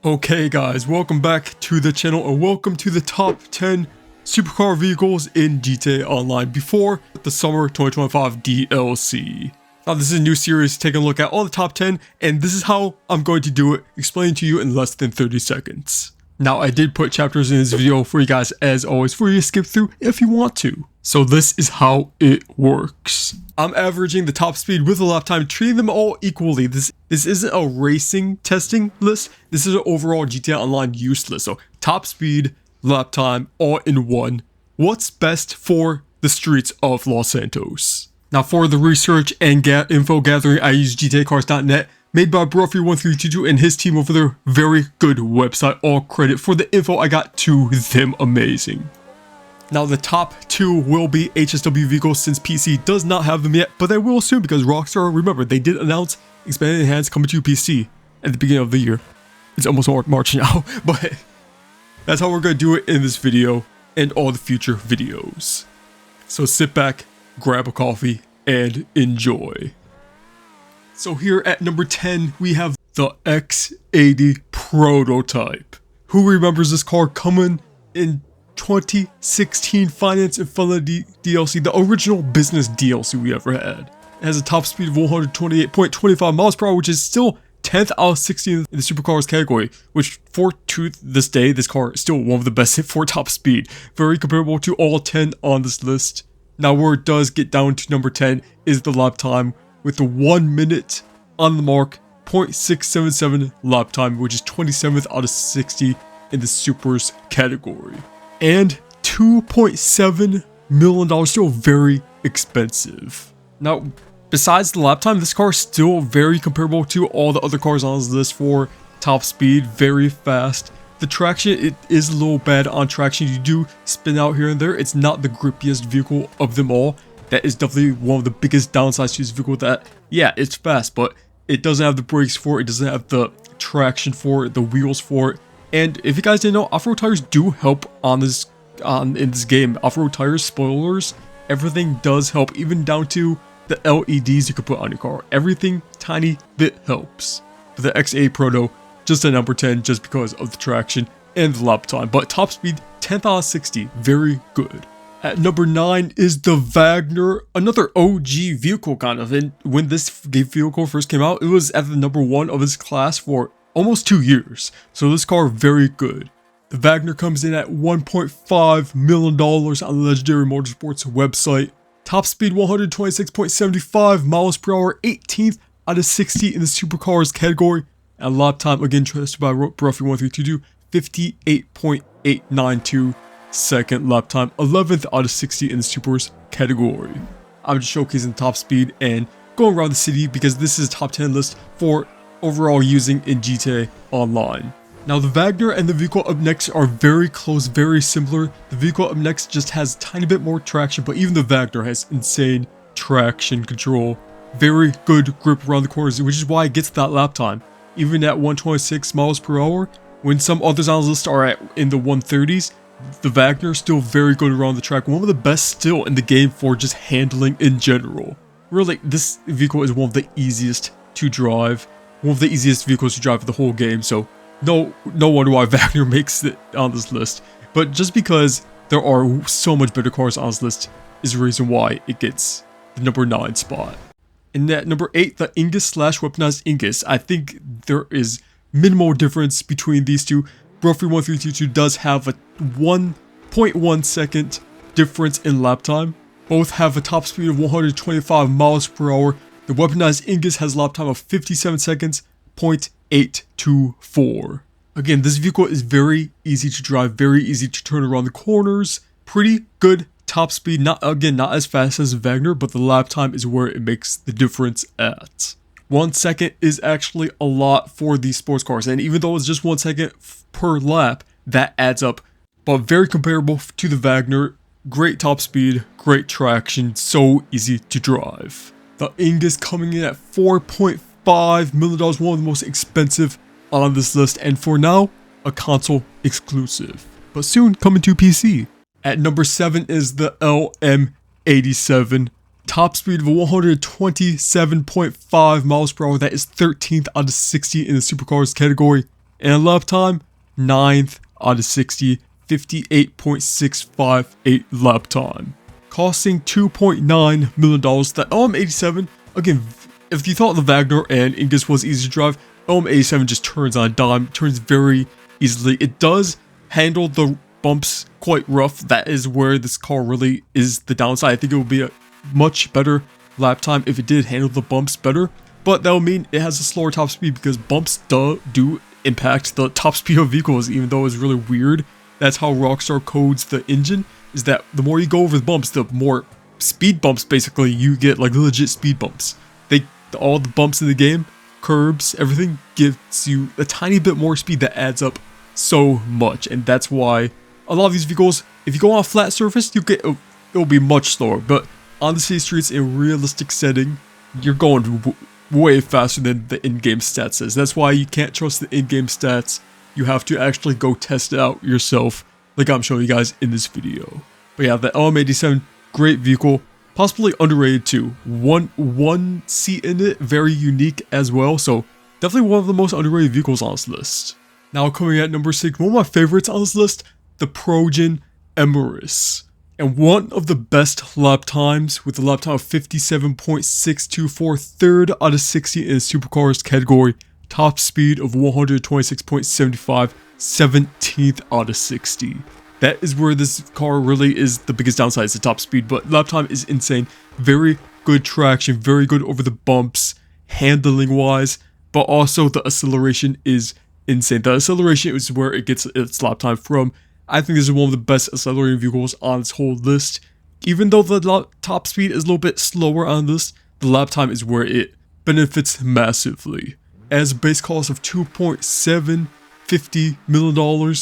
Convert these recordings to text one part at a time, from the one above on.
Okay guys, welcome back to the channel and welcome to the top 10 supercar vehicles in GTA Online before the summer 2025 DLC. Now this is a new series taking a look at all the top 10 and this is how I'm going to do it, explain to you in less than 30 seconds. Now I did put chapters in this video for you guys as always for you to skip through if you want to. So this is how it works. I'm averaging the top speed with the lap time, treating them all equally. This isn't a racing testing list. This is an overall GTA Online use list. So top speed, lap time, all in one. What's best for the streets of Los Santos? Now for the research and info gathering, I use GTAcars.net, made by Bruffy1322 and his team over there. Very good website. All credit for the info I got to them. Amazing. Now the top two will be HSW Vehicles since PC does not have them yet, but they will soon because Rockstar, remember, they did announce Expanded Enhanced coming to PC at the beginning of the year. It's almost March now, but that's how we're going to do it in this video and all the future videos. So sit back, grab a coffee, and enjoy. So here at number 10, we have the X80 prototype. Who remembers this car coming in 2016 Finance and Fun DLC, the original business DLC we ever had. It has a top speed of 128.25 miles per hour, which is still 10th out of 16 in the supercars category, which to this day, this car is still one of the best for top speed. Very comparable to all 10 on this list. Now where it does get down to number 10 is the lap time with the 1 minute on the mark, 0.677 lap time, which is 27th out of 60 in the supers category. And $2.7 million, still very expensive. Now, besides the lap time, this car is still very comparable to all the other cars on this list for top speed, very fast. The traction, it is a little bad on traction. You do spin out here and there. It's not the grippiest vehicle of them all. That is definitely one of the biggest downsides to this vehicle. That, yeah, it's fast, but it doesn't have the brakes for it. It doesn't have the traction for it, the wheels for it. And if you guys didn't know, off-road tires do help in this game. Off-road tires, spoilers, everything does help, even down to the LEDs you could put on your car. Everything tiny bit helps. But the X80 Proto, just a number 10 just because of the traction and the lap time. But top speed, 10th out of 60, very good. At number 9 is the Wagner, another OG vehicle kind of. And when this vehicle first came out, it was at the number 1 of its class for almost 2 years, so this car very good. The Wagner comes in at $1.5 million on the Legendary Motorsports website. Top speed 126.75 miles per hour, 18th out of 60 in the supercars category. And lap time, again trusted by Bruffy1322, 58.892 second lap time, 11th out of 60 in the supers category. I'm just showcasing top speed and going around the city because this is a top 10 list for overall using in GTA Online. Now the Wagner and the vehicle up next are very close, very similar. The vehicle up next just has a tiny bit more traction, but even the Wagner has insane traction control. Very good grip around the corners, which is why it gets that lap time. Even at 126 miles per hour, when some others on the list are in the 130s, the Wagner is still very good around the track. One of the best still in the game for just handling in general. Really, this vehicle is one of the easiest to drive. One of the easiest vehicles to drive for the whole game, so no wonder why Wagner makes it on this list. But just because there are so much better cars on this list is the reason why it gets the number 9 spot. And at number 8, the Ingus/Weaponized Ingus. I think there is minimal difference between these two. Bruffy1322 does have a 1.1 second difference in lap time. Both have a top speed of 125 miles per hour. The Weaponized Ingus has a lap time of 57 seconds, 0.824. Again, this vehicle is very easy to drive, very easy to turn around the corners. Pretty good top speed, not as fast as Wagner, but the lap time is where it makes the difference at. 1 second is actually a lot for these sports cars, and even though it's just 1 second per lap, that adds up. But very comparable to the Wagner, great top speed, great traction, so easy to drive. The Ingus coming in at $4.5 million, one of the most expensive on this list, and for now, a console exclusive, but soon coming to PC. At number 7 is the LM87. Top speed of 127.5 miles per hour, that is 13th out of 60 in the supercars category. And lap time, 9th out of 60, 58.658 lap time. Costing $2.9 million. The LM87, again, if you thought the Wagner and Ingus was easy to drive, LM87 just turns on a dime, turns very easily. It does handle the bumps quite rough. That is where this car really is the downside. I think it would be a much better lap time if it did handle the bumps better. But that would mean it has a slower top speed because bumps do impact the top speed of vehicles, even though it's really weird. That's how Rockstar codes the engine, is that the more you go over the bumps, the more speed bumps basically you get, like legit speed bumps. All the bumps in the game, curbs, everything gives you a tiny bit more speed that adds up so much. And that's why a lot of these vehicles, if you go on a flat surface, it'll be much slower. But on the city streets in realistic setting, you're going way faster than the in-game stats says. That's why you can't trust the in-game stats. You have to actually go test it out yourself, like I'm showing you guys in this video. But yeah, the LM87, great vehicle. Possibly underrated too. One seat in it, very unique as well. So definitely one of the most underrated vehicles on this list. Now coming at number 6, one of my favorites on this list, the Progen Emirates. And one of the best lap times with a lap time of 57.624, third out of 60 in the supercars category. Top speed of 126.75, 17th out of 60. That is where this car really is the biggest downside, is the top speed, but lap time is insane. Very good traction, very good over the bumps, handling wise, but also the acceleration is insane. The acceleration is where it gets its lap time from. I think this is one of the best accelerating vehicles on this whole list. Even though the top speed is a little bit slower on this, the lap time is where it benefits massively. It has a base cost of $2.750 million,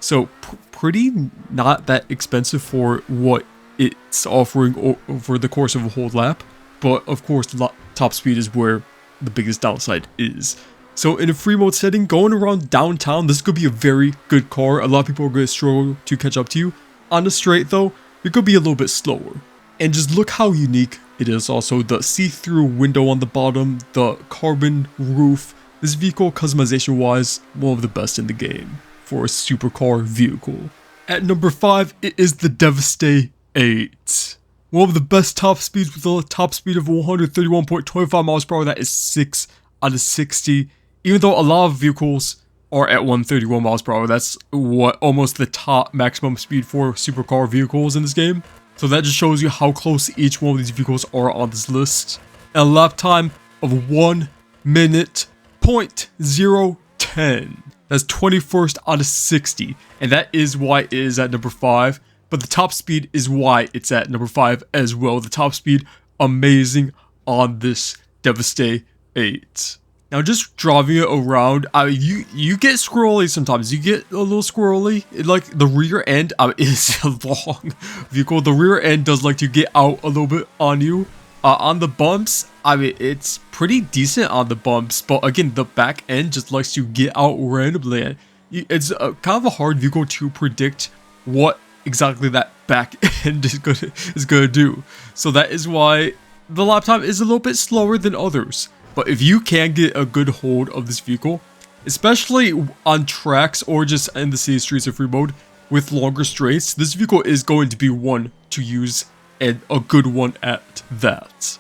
so pretty not that expensive for what it's offering over the course of a whole lap. But of course, the top speed is where the biggest downside is. So in a free mode setting, going around downtown, this could be a very good car. A lot of people are going to struggle to catch up to you. On the straight though, it could be a little bit slower. And just look how unique it is. Also, the see-through window on the bottom, the carbon roof. This vehicle, customization wise, one of the best in the game for a supercar vehicle. At number 5, it is the Devastate 8. One of the best top speeds with a top speed of 131.25 miles per hour. That is 6 out of 60. Even though a lot of vehicles are at 131 miles per hour, that's what almost the top maximum speed for supercar vehicles in this game. So that just shows you how close each one of these vehicles are on this list. A lap time of 1 minute 0.010. That's 21st out of 60, and that is why it is at number 5, but the top speed is why it's at number 5 as well. The top speed, amazing on this Devastate 8. Now just driving it around, you get squirrely sometimes. You get a little squirrely. Like the rear end is a long vehicle. The rear end does like to get out a little bit on you. On the bumps, it's pretty decent on the bumps, but again, the back end just likes to get out randomly. It's kind of a hard vehicle to predict what exactly that back end is gonna do. So that is why the lap time is a little bit slower than others. But if you can get a good hold of this vehicle, especially on tracks or just in the city streets of free mode with longer straights, this vehicle is going to be one to use, and a good one at that.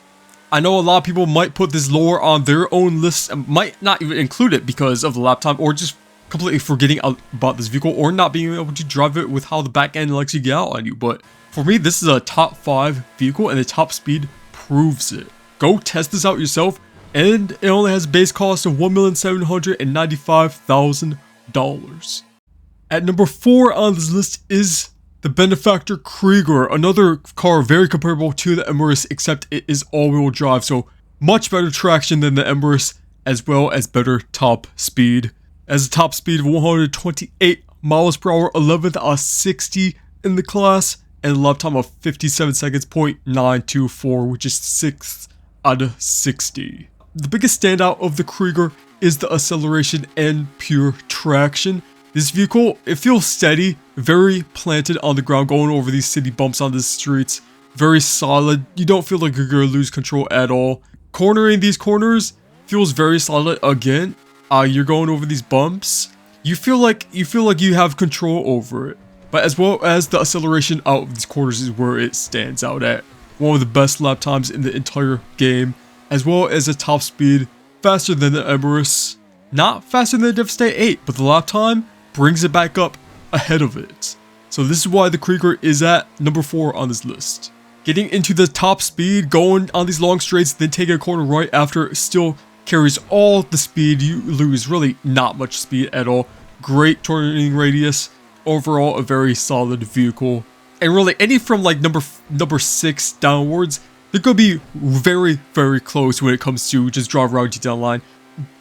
I know a lot of people might put this lower on their own list and might not even include it because of the lap time, or just completely forgetting about this vehicle, or not being able to drive it with how the back end likes to get out on you. But for me, this is a top 5 vehicle, and the top speed proves it. Go test this out yourself, and it only has a base cost of $1,795,000. At number 4 on this list is the Benefactor Krieger, another car very comparable to the Emirates, except it is all-wheel drive, so much better traction than the Emirates, as well as better top speed. As a top speed of 128 miles per hour, 11th out of 60 in the class, and a lap time of 57 seconds, 0.924, which is 6th out of 60. The biggest standout of the Krieger is the acceleration and pure traction. This vehicle, it feels steady, very planted on the ground, going over these city bumps on the streets. Very solid. You don't feel like you're going to lose control at all. Cornering these corners feels very solid again. You're going over these bumps. you feel like you have control over it. But as well as the acceleration out of these corners is where it stands out at. One of the best lap times in the entire game, as well as a top speed faster than the Emirates. Not faster than the Devastate 8, but the lap time brings it back up ahead of it. So this is why the Krieger is at number 4 on this list. Getting into the top speed, going on these long straights, then taking a corner right after still carries all the speed. You lose really not much speed at all. Great turning radius. Overall, a very solid vehicle. And really, any from like number 6 downwards, they're going to be very, very close when it comes to just drive around GT Online.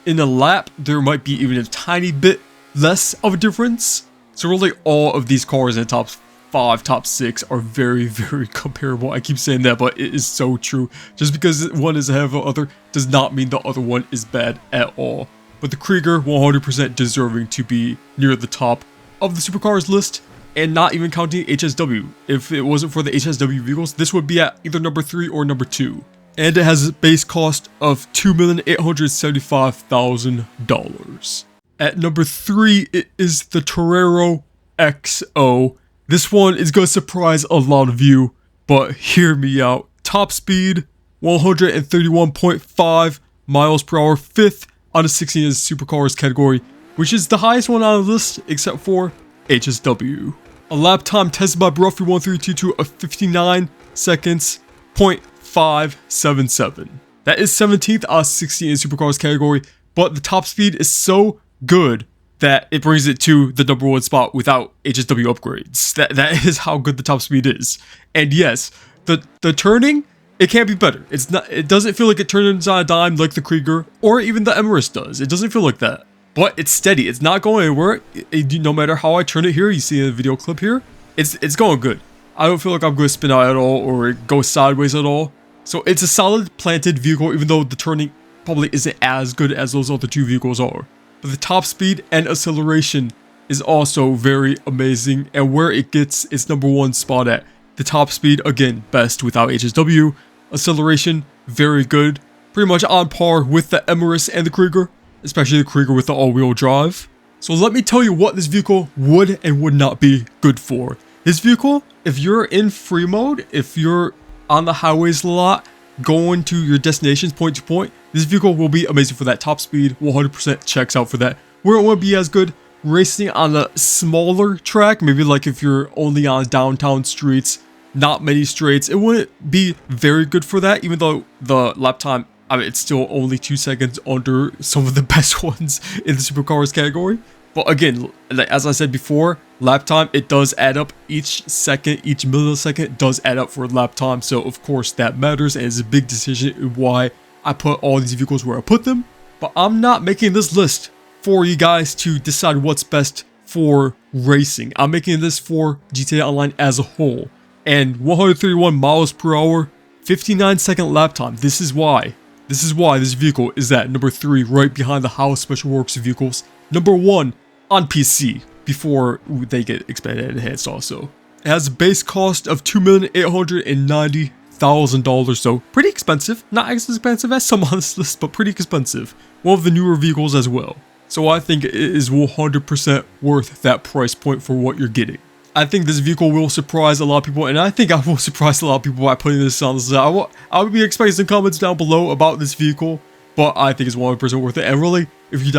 In a lap, there might be even a tiny bit less of a difference. So really, all of these cars in the top 5, top 6 are very, very comparable. I keep saying that, but it is so true. Just because one is ahead of the other does not mean the other one is bad at all. But the Krieger, 100% deserving to be near the top of the supercars list, and not even counting HSW. If it wasn't for the HSW vehicles, this would be at either number 3 or number 2. And it has a base cost of $2,875,000. At number 3, it is the Torero XO. This one is going to surprise a lot of you, but hear me out. Top speed, 131.5 miles per hour, 5th out of 16 in the supercars category, which is the highest one on the list except for HSW. A lap time tested by Bruffy1322 of 59 seconds, 0.577. That is 17th out of 16 in the supercars category, but the top speed is so good that it brings it to the number 1 spot without HSW upgrades. That is how good the top speed is. And yes, the turning, it can't be better. It doesn't feel like it turns on a dime like the Krieger or even the Emirates does. It doesn't feel like that. But it's steady. It's not going anywhere. No matter how I turn it here, you see in the video clip here, it's going good. I don't feel like I'm going to spin out at all or go sideways at all. So it's a solid planted vehicle, even though the turning probably isn't as good as those other 2 vehicles are. But the top speed and acceleration is also very amazing, and where it gets its number 1 spot at. The top speed, again, best without HSW. Acceleration, very good. Pretty much on par with the Emirates and the Krieger, especially the Krieger with the all-wheel drive. So let me tell you what this vehicle would and would not be good for. This vehicle, if you're in free mode, if you're on the highways a lot, going to your destinations point to point, this vehicle will be amazing for that. Top speed, 100% checks out for that. Where it won't be as good, racing on a smaller track, maybe like if you're only on downtown streets, not many straights, it wouldn't be very good for that, even though the lap time, I mean, it's still only 2 seconds under some of the best ones in the supercars category. But again, as I said before, lap time, it does add up. Each second, each millisecond does add up for lap time. So of course that matters, and it's a big decision in why I put all these vehicles where I put them. But I'm not making this list for you guys to decide what's best for racing. I'm making this for GTA Online as a whole. And 131 miles per hour, 59-second lap time. This is why this vehicle is at number 3, right behind the House Special Works vehicles. Number 1 on PC, before they get expanded and enhanced also. It has a base cost of $2,890,000, so pretty expensive. Not as expensive as some on this list, but pretty expensive. One of the newer vehicles as well. So I think it is 100% worth that price point for what you're getting. I think this vehicle will surprise a lot of people, and I think I will surprise a lot of people by putting this on this list. I would be expecting some comments down below about this vehicle, but I think it's 100% worth it. And really, if you're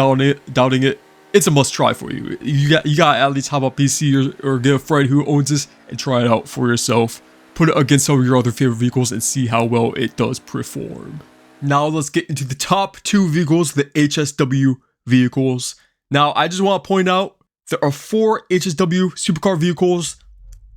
doubting it, it's a must try for you. You got at least hop up PC or get a friend who owns this and try it out for yourself. Put it against some of your other favorite vehicles and see how well it does perform. Now let's get into the top 2 vehicles, the HSW vehicles. Now I just want to point out, there are 4 HSW supercar vehicles.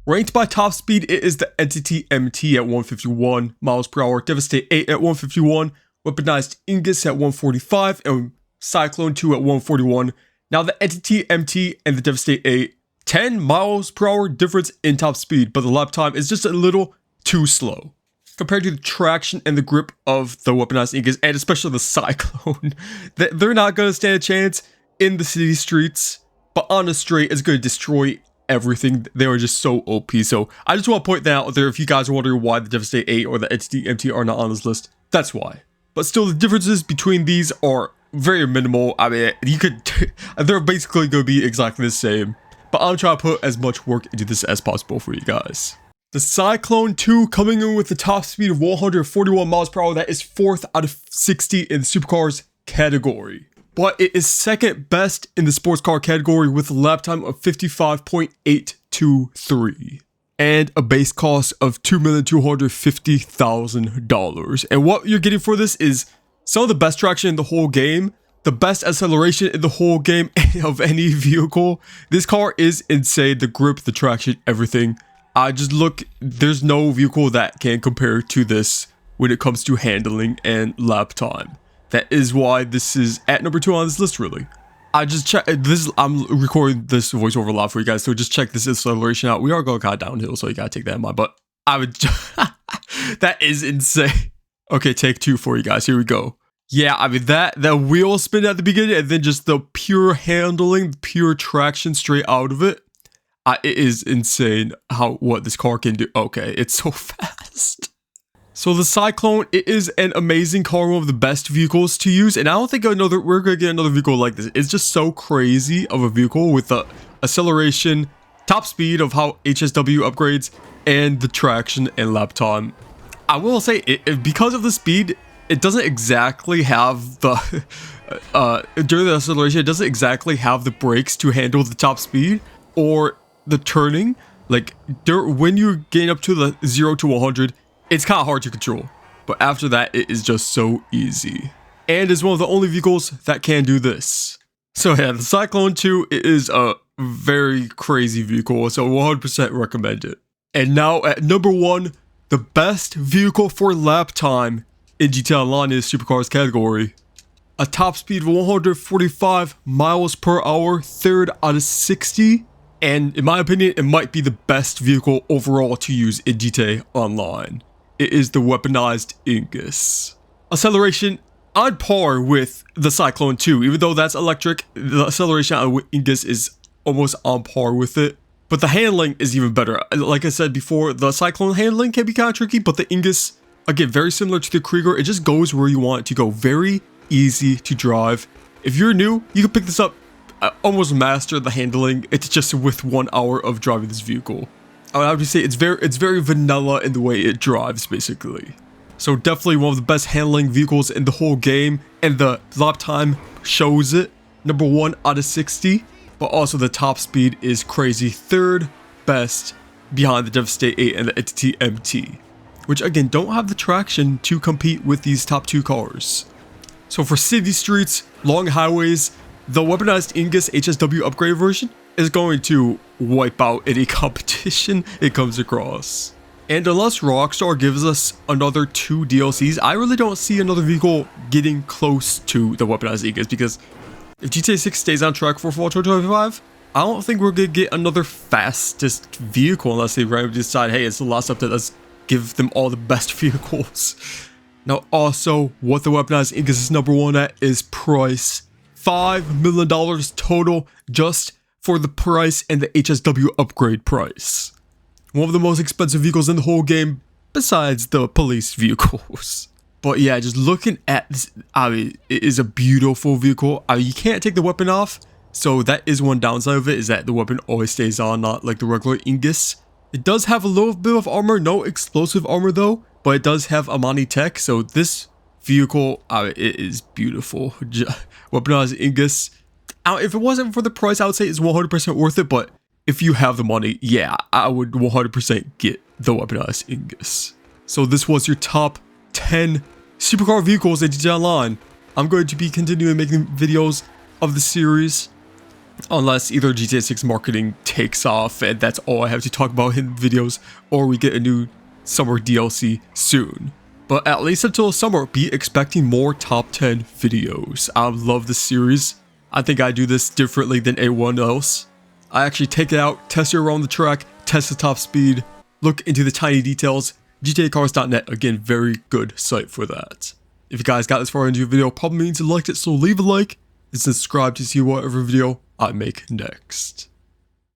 Ranked by top speed, it is the Entity MT at 151 miles per hour, Devastate 8 at 151, Weaponized Ingus at 145, and Cyclone 2 at 141. Now the Entity MT and the Devastate 8, 10 miles per hour difference in top speed, but the lap time is just a little too slow. Compared to the traction and the grip of the Weaponized Ingus, and especially the Cyclone, they're not going to stand a chance in the city streets. But on a straight, it's going to destroy everything. They are just so OP. So I just want to point that out there. If you guys are wondering why the Devastate 8 or the Entity MT are not on this list, that's why. But still, the differences between these are very minimal. I mean, you could, they're basically going to be exactly the same. But I'm trying to put as much work into this as possible for you guys. The Cyclone 2 coming in with the top speed of 141 miles per hour. That is 4th out of 60 in the supercars category. But it is 2nd best in the sports car category with a lap time of 55.823. And a base cost of $2,250,000. And what you're getting for this is some of the best traction in the whole game, the best acceleration in the whole game of any vehicle. This car is insane. The grip, the traction, everything. I just look, there's no vehicle that can compare to this when it comes to handling and lap time. That is why this is at number 2 on this list, really. I just check this. I'm recording this voiceover live for you guys, so just check this acceleration out. We are going kind of downhill, so you gotta take that in mind. But I would, that is insane. Okay, take 2 for you guys. Here we go. Yeah, I mean that wheel spin at the beginning, and then just the pure handling, pure traction straight out of it. It is insane what this car can do. Okay, it's so fast. So the Cyclone, it is an amazing car, one of the best vehicles to use, and I don't think we're gonna get another vehicle like this. It's just so crazy of a vehicle with the acceleration, top speed of how HSW upgrades, and the traction and lap time. I will say, because of the speed, it doesn't exactly have the during the acceleration, it doesn't exactly have the brakes to handle the top speed or the turning. Like when you're getting up to the 0 to 100, it's kind of hard to control, but after that, it is just so easy. And is one of the only vehicles that can do this. So yeah, the Cyclone 2 is a very crazy vehicle, so 100% recommend it. And now at number 1, the best vehicle for lap time in GTA Online is Supercars category. A top speed of 145 miles per hour, 3rd out of 60. And in my opinion, it might be the best vehicle overall to use in GTA Online. It is the weaponized Ingus. Acceleration on par with the Cyclone 2. Even though that's electric, the acceleration on Ingus is almost on par with it. But the handling is even better. Like I said before, the Cyclone handling can be kind of tricky, but the Ingus, again, very similar to the Krieger. It just goes where you want it to go. Very easy to drive. If you're new, you can pick this up, almost master the handling. It's just with 1 hour of driving this vehicle. I would say it's very vanilla in the way it drives, basically. So definitely one of the best handling vehicles in the whole game, and the lap time shows it. Number 1 out of 60, but also the top speed is crazy. 3rd best behind the Devastate 8 and the Entity MT, which again don't have the traction to compete with these top 2 cars. So for city streets, long highways, the weaponized Ingus HSW upgrade version is going to wipe out any competition it comes across. And unless Rockstar gives us another 2 DLCs, I really don't see another vehicle getting close to the weaponized Ingus, because if GTA 6 stays on track for fall 2025, I don't think we're going to get another fastest vehicle unless they randomly decide, hey, it's the last update, let's give them all the best vehicles. Now also, what the weaponized Ingus is number 1 at is price. $5 million total just for the price and the HSW upgrade price. One of the most expensive vehicles in the whole game, besides the police vehicles. But yeah, just looking at this, I mean, it is a beautiful vehicle. I mean, you can't take the weapon off, so that is one downside of it, is that the weapon always stays on, not like the regular Ingus. It does have a little bit of armor, no explosive armor though, but it does have Amani tech, so this vehicle, it is beautiful. Weaponized Ingus. If it wasn't for the price, I would say it's 100% worth it, but if you have the money, yeah, I would 100% get the weaponized Ingus. So this was your top 10 supercar vehicles in GTA Online. I'm going to be continuing making videos of the series, unless either GTA 6 marketing takes off and that's all I have to talk about in videos, or we get a new summer DLC soon. But at least until summer, be expecting more top 10 videos. I love this series. I think I do this differently than anyone else. I actually take it out, test it around the track, test the top speed, look into the tiny details. GTAcars.net, again, very good site for that. If you guys got this far into your video, probably means you liked it, so leave a like and subscribe to see whatever video I make next.